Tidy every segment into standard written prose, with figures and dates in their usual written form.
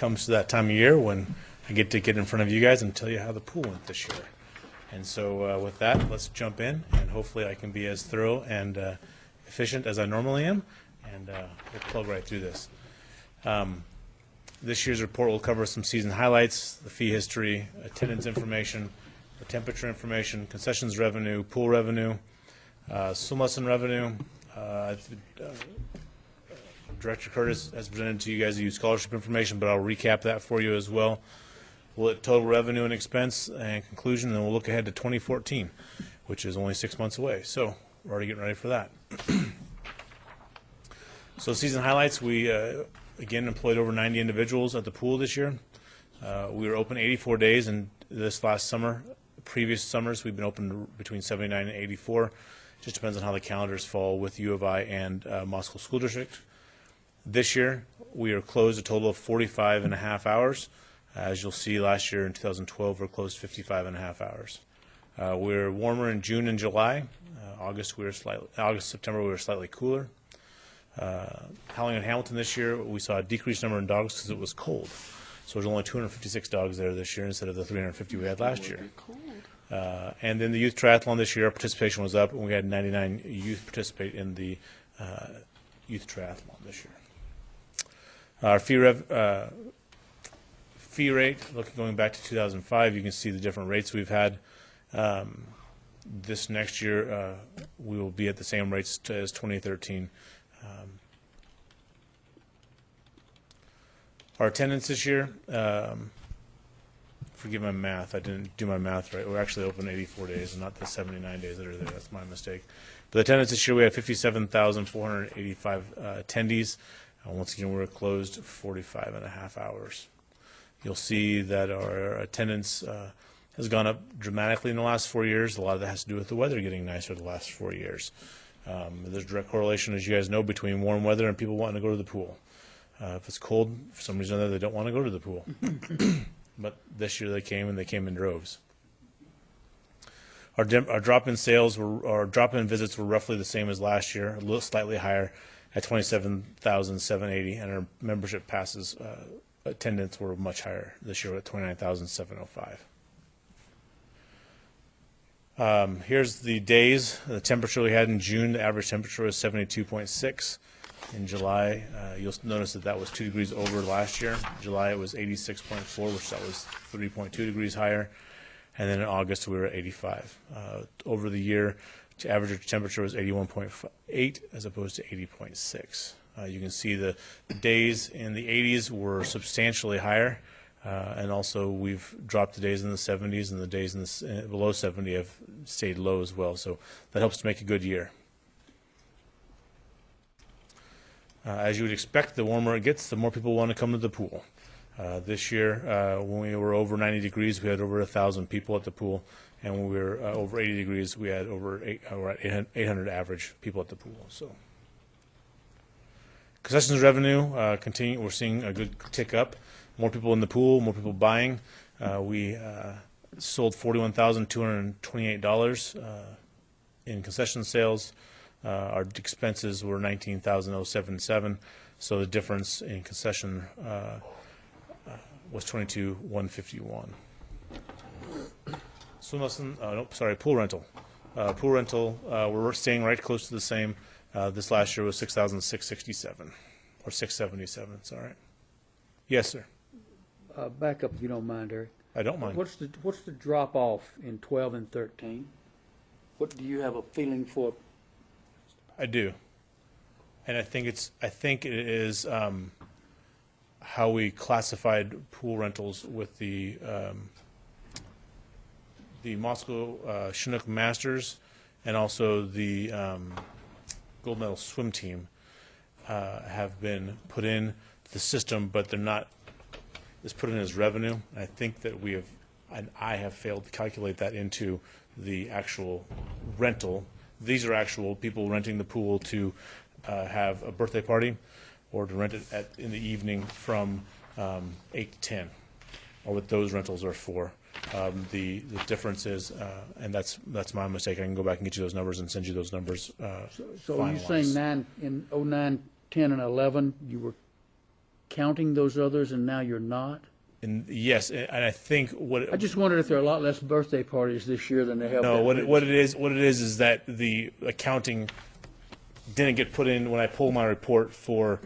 comes to that time of year when I get to get in front of you guys and tell you how the pool went this year. And so with that, let's jump in, and hopefully I can be as thorough and efficient as I normally am, and we'll plug right through this. This year's report will cover some season highlights, the fee history, attendance information, the temperature information, concessions revenue, pool revenue, swim lesson revenue. Director Curtis has presented to you guys the youth scholarship information, but I'll recap that for you as well. We'll hit total revenue and expense and conclusion, and then we'll look ahead to 2014, which is only 6 months away. So we're already getting ready for that. So season highlights, we again employed over 90 individuals at the pool this year. We were open 84 days, and this last summer, previous summers, we've been open between 79 and 84. Just depends on how the calendars fall with U of I and Moscow School District. This year, we are closed a total of 45 and a half hours. As you'll see, last year in 2012, we're closed 55 and a half hours. We're warmer in June and July. August, September, we were slightly cooler. Howling in Hamilton this year, we saw a decreased number in dogs because it was cold. So there's only 256 dogs there this year instead of the 350 we had last year. And in the youth triathlon this year, our participation was up, and we had 99 youth participate in the youth triathlon this year. Our fee rate, going back to 2005, you can see the different rates we've had. This next year, we will be at the same rates as 2013. Our attendance this year, forgive my math, I didn't do my math right. We're actually open 84 days and not the 79 days that are there. That's my mistake. But attendance this year, we had 57,485 attendees. Once again, we're closed 45 and a half hours. You'll see that our attendance has gone up dramatically in the last 4 years. A lot of that has to do with the weather getting nicer the last 4 years. There's a direct correlation, as you guys know, between warm weather and people wanting to go to the pool. If it's cold, for some reason or other, they don't want to go to the pool. But this year they came, and they came in droves. Our drop-in sales, our drop-in visits were roughly the same as last year, a little slightly higher at 27,780, and our membership passes attendance were much higher this year at 29,705. Here's the days. The temperature we had in June, the average temperature was 72.6. In July, you'll notice that was 2 degrees over last year. July it was 86.4, which that was 3.2 degrees higher. And then in August we were at 85. Over the year, the average temperature was 81.8 as opposed to 80.6. You can see the days in the 80s were substantially higher, and also we've dropped the days in the 70s, and the days in the below 70 have stayed low as well. So that helps to make a good year. As you would expect, the warmer it gets, the more people want to come to the pool. This year, when we were over 90 degrees, we had over 1,000 people at the pool, and when we were over 80 degrees, we had over 800 average people at the pool. So, concessions revenue continue. We're seeing a good tick up. More people in the pool, more people buying. We sold $41,228 in concession sales. Our expenses were $19,077, so the difference in concession was $22,151. Swim lesson, pool rental. Pool rental, we're staying right close to the same. This last year was $6,667, or $677. It's all right. Yes, sir. Back up, if you don't mind, Eric. I don't mind. What's the drop off in 12 and 13? What do you have a feeling for? I do, and I think it is how we classified pool rentals with the Moscow Chinook Masters and also the gold medal swim team have been put in the system, but they're not. It's put in as revenue. I think that I have failed to calculate that into the actual rental. These are actual people renting the pool to have a birthday party or to rent it in the evening from 8 to 10, or what those rentals are for. The difference is, and that's my mistake, I can go back and get you those numbers and send you those numbers So you're saying in 09, 10, and 11 you were counting those others and now you're not? And yes, and I think I just wondered if there are a lot less birthday parties this year than they have. no, been what it is that the accounting didn't get put in when I pull my report for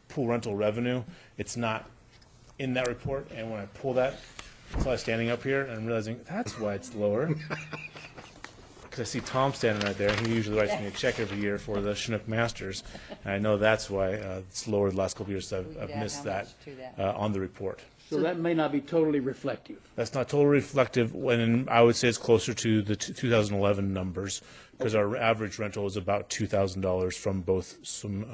pool rental revenue. It's not in that report, and when I pull that, so I was standing up here and realizing that's why it's lower. Because I see Tom standing right there. He usually writes me a check every year for the Chinook Masters, and I know that's why it's lower the last couple of years. I've missed that on the report. So that may not be totally reflective. That's not totally reflective. When I would say it's closer to the 2011 numbers, because our average rental is about $2,000 from both swim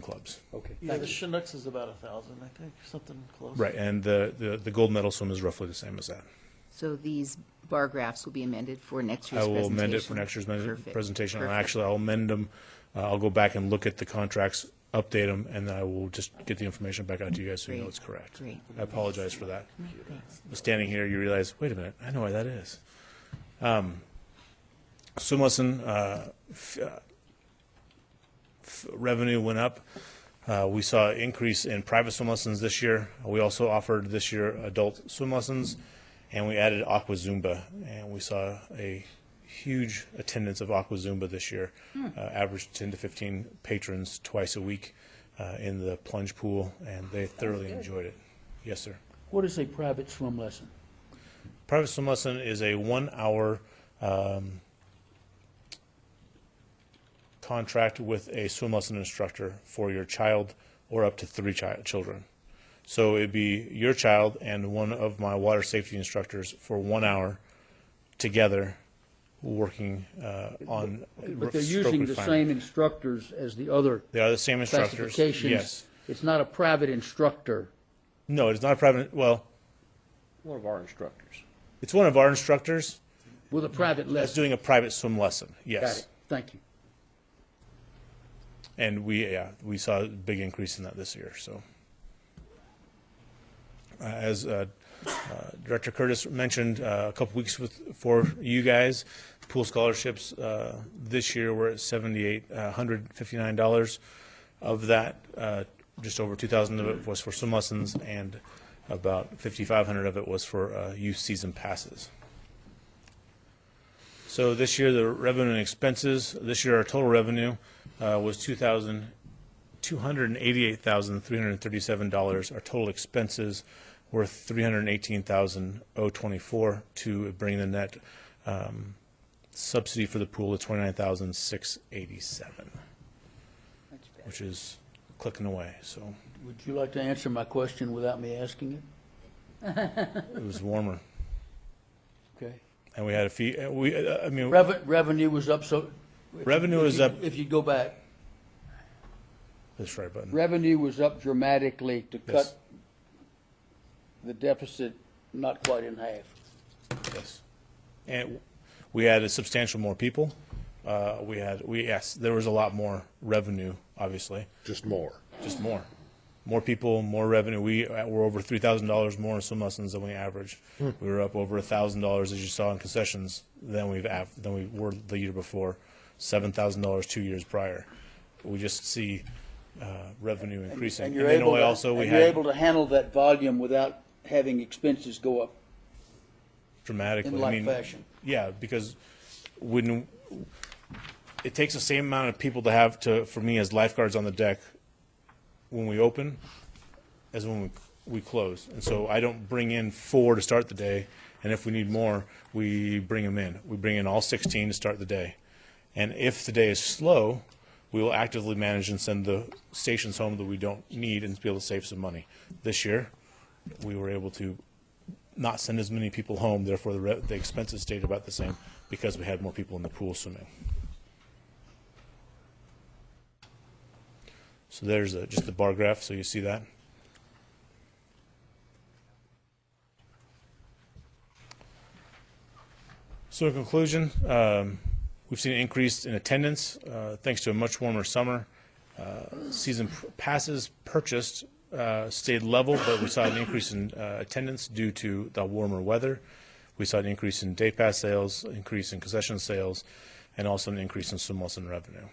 clubs. Okay. Yeah, the Chinooks is about 1,000, I think, something close. Right, and the gold medal swim is roughly the same as that. So these bar graphs will be amended for next I year's will presentation? amend it for next year's Perfect. presentation. And Perfect. actually, I'll amend them. I'll go back and look at the contracts, update them, and I will just get the information back out to you guys so you know Great. it's correct. Great. I apologize for that. Thanks. Standing here, you realize, wait a minute, I know why that is. Swim lesson revenue went up. We saw an increase in private swim lessons this year. We also offered this year adult swim lessons, and we added Aqua Zumba, and we saw a huge attendance of Aqua Zumba this year. Averaged 10 to 15 patrons twice a week in the plunge pool, and they thoroughly enjoyed it. Yes, sir. What is a private swim lesson? Private swim lesson is a 1 hour contract with a swim lesson instructor for your child or up to 3 children. So it'd be your child and one of my water safety instructors for 1 hour together working on But they're stroke using the refinement. same instructors as the other They are the same instructors. classifications. Yes. It's not a private instructor. No, it's not a private. Well, One of our instructors. it's one of our instructors With a private that's lesson. doing a private swim lesson. Yes. Got it. Thank you. And we saw a big increase in that this year. So, as Director Curtis mentioned a couple weeks for you guys, pool scholarships this year were at $7,859. Of that, just over $2,000 of it was for swim lessons, and about $5,500 of it was for youth season passes. So this year, the revenue and expenses, this year our total revenue was $288,337. Our total expenses were $318,024 to bring the net subsidy for the pool to $29,687, which is clicking away. So Would you like to answer my question without me asking it? it was warmer, Okay. and we had a fee. I mean, Revenue was up, so. Revenue is up. If you go back, That's right button. revenue was up dramatically to Yes. cut the deficit not quite in half. Yes, and we had a substantial more people. Yes, there was a lot more revenue, obviously, Just more. just more people, more revenue. We were over $3,000 more in swim lessons than we averaged. We were up over $1,000, as you saw in concessions, than we were the year before. $7,000 2 years prior. We just see revenue increasing. And you're then able to, also we and you're had able to handle that volume without having expenses go up dramatically. in like fashion. Yeah, because when it takes the same amount of people to have for me as lifeguards on the deck when we open as when we close. And so I don't bring in 4 to start the day, and if we need more, we bring them in. We bring in all 16 to start the day. And if the day is slow, we will actively manage and send the stations home that we don't need and be able to save some money. This year, we were able to not send as many people home, therefore the expenses stayed about the same because we had more people in the pool swimming. So there's just the bar graph, so you see that. So in conclusion, we've seen an increase in attendance thanks to a much warmer summer. Season passes purchased stayed level, but we saw an increase in attendance due to the warmer weather. We saw an increase in day pass sales, increase in concession sales, and also an increase in swim lesson revenue.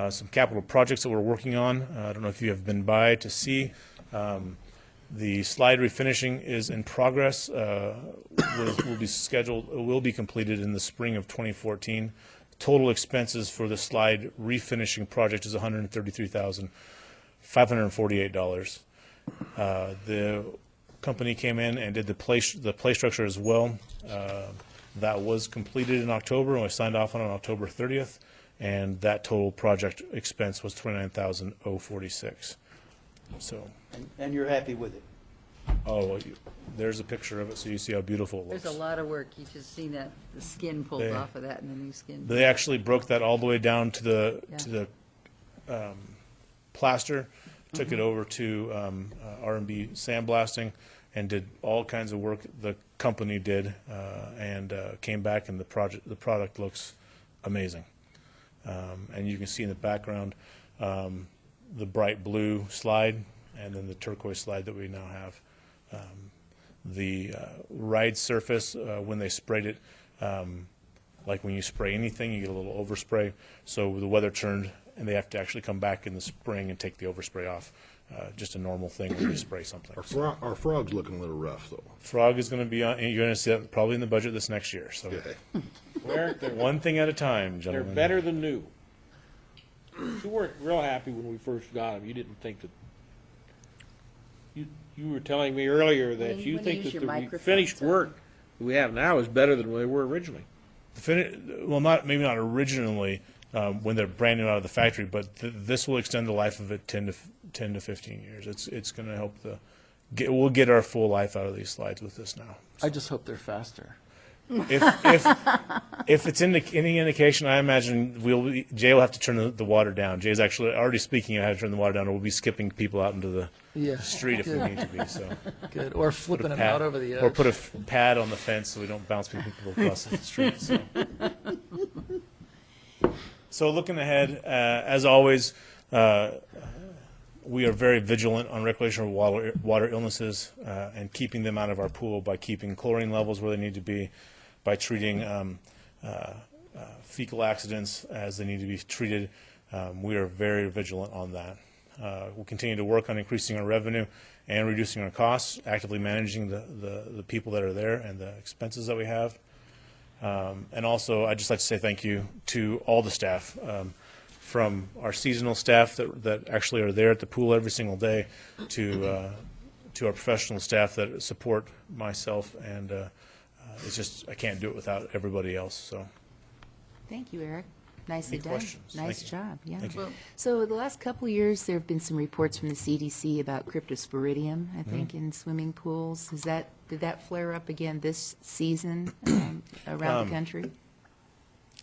some capital projects that we're working on. I don't know if you have been by to see. The slide refinishing is in progress. Will be scheduled. Will be completed in the spring of 2014. Total expenses for the slide refinishing project is $133,548. The company came in and did the play structure as well. That was completed in October, and we signed off on October 30th. And that total project expense was $29,046. So. And you're happy with it? Oh, well, there's a picture of it, so you see how beautiful it looks. There's a lot of work. You just seen that, the skin pulled off of that and the new skin. They actually broke that all the way down to the plaster, took it over to R&B sandblasting, and did all kinds of work the company did, and came back, and the product looks amazing. And you can see in the background the bright blue slide, and then the turquoise slide that we now have. The ride surface, when they sprayed it, like when you spray anything, you get a little overspray. So the weather turned, and they have to actually come back in the spring and take the overspray off. Just a normal thing when you spray something. Our frog's looking a little rough, though. Frog is going to be on, and you're going to see that probably in the budget this next year. So They're one thing at a time, gentlemen. better than new. You weren't real happy when we first got them. You didn't think that. You were telling me earlier that you think that the finished work that we have now is better than they were originally. Well, maybe not originally when they're brand new out of the factory, but this will extend the life of it 10 to 15 years. It's going to help we'll get our full life out of these slides with this now. I just hope they're faster. If it's any indication, I imagine Jay will have to turn the water down. Jay's actually already speaking of how to turn the water down, or we'll be skipping people out into the street if we need to be. So Good. Or flipping them out over the edge. or put a pad on the fence so we don't bounce people across the street. So looking ahead, as always, we are very vigilant on recreational water illnesses and keeping them out of our pool by keeping chlorine levels where they need to be, by treating fecal accidents as they need to be treated. We are very vigilant on that. We'll continue to work on increasing our revenue and reducing our costs, actively managing the people that are there and the expenses that we have. And also, I'd just like to say thank you to all the staff, from our seasonal staff that actually are there at the pool every single day to our professional staff that support myself, and it's just, I can't do it without everybody else. So, Thank you, Eric. Nicely Any done. questions? Nice Thank you. job, yeah. Thank you. Well, so the last couple of years, there have been some reports from the CDC about cryptosporidium, I think, in swimming pools. Did that flare up again this season around the country?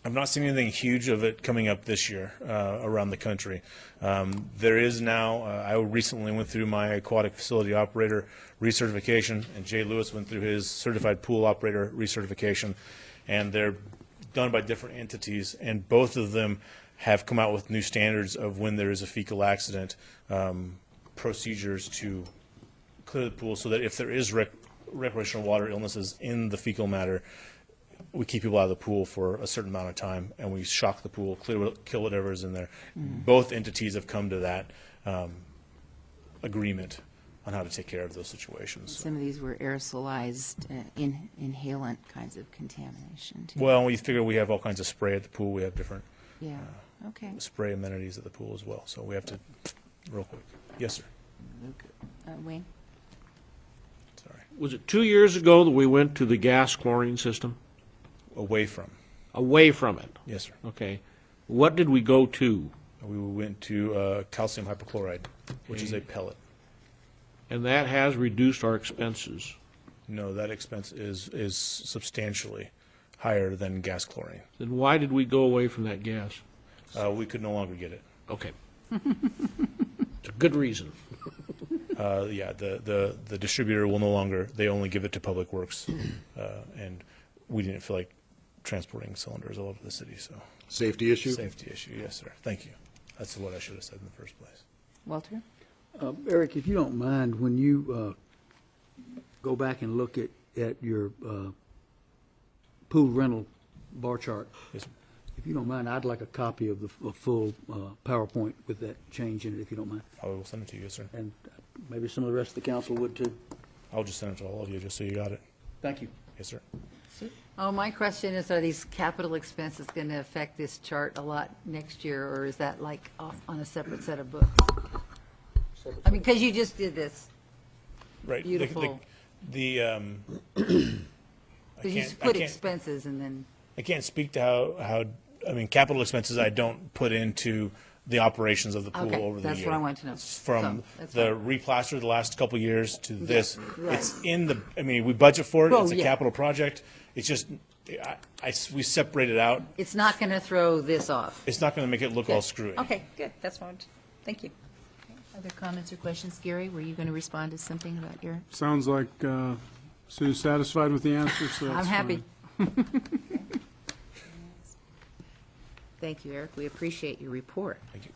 I've not seen anything huge of it coming up this year around the country. There is now, I recently went through my aquatic facility operator recertification, and Jay Lewis went through his certified pool operator recertification, and they're done by different entities, and both of them have come out with new standards of when there is a fecal accident, procedures to clear the pool so that if there is recreational water illnesses in the fecal matter, we keep people out of the pool for a certain amount of time, and we shock the pool, kill whatever is in there. Both entities have come to that agreement on how to take care of those situations. Some of these were aerosolized inhalant kinds of contamination, too. Well, we figure we have all kinds of spray at the pool. We have different Yeah, okay. spray amenities at the pool as well. So we have to, real quick. Yes, sir. Wayne? Sorry. Was it 2 years ago that we went to the gas chlorine system? Away from. Away from it. Yes, sir. Okay. What did we go to? We went to calcium hypochlorite, which is a pellet. And that has reduced our expenses. No, that expense is substantially higher than gas chlorine. Then why did we go away from that gas? We could no longer get it. Okay. It's a good reason. Yeah, the distributor will no longer, they only give it to Public Works, and we didn't feel like transporting cylinders all over the city, so. Safety issue? Safety issue, yes, sir. Thank you. That's what I should have said in the first place. Walter? Eric, if you don't mind, when you go back and look at your pool rental bar chart, Yes, sir. If you don't mind, I'd like a copy of the full PowerPoint with that change in it, if you don't mind. I will send it to you, yes, sir. And maybe some of the rest of the council would too. I'll just send it to all of you, just so you got it. Thank you. Yes, sir. Oh, my question is, are these capital expenses going to affect this chart a lot next year, or is that like off on a separate set of books? I mean, because you just did this, Right. Beautiful. I because you can't- just I put can't- expenses and then, I can't speak to how, I mean, capital expenses I don't put into the operations of the pool Okay, over the year. that's what I wanted to know. It's from So, that's the fine. replaster the last couple of years to this. right. It's in the, I mean, we budget for it, Well, it's a yeah. capital project. It's just, we separate it out. it's not going to throw this off. It's not going to make it look all screwy. Okay, good, that's fine. Thank you. Other comments or questions? Gary, were you going to respond to something about your? Sounds like Sue's satisfied with the answer, so that's I'm happy. fine. Thank you, Eric. We appreciate your report. Thank you.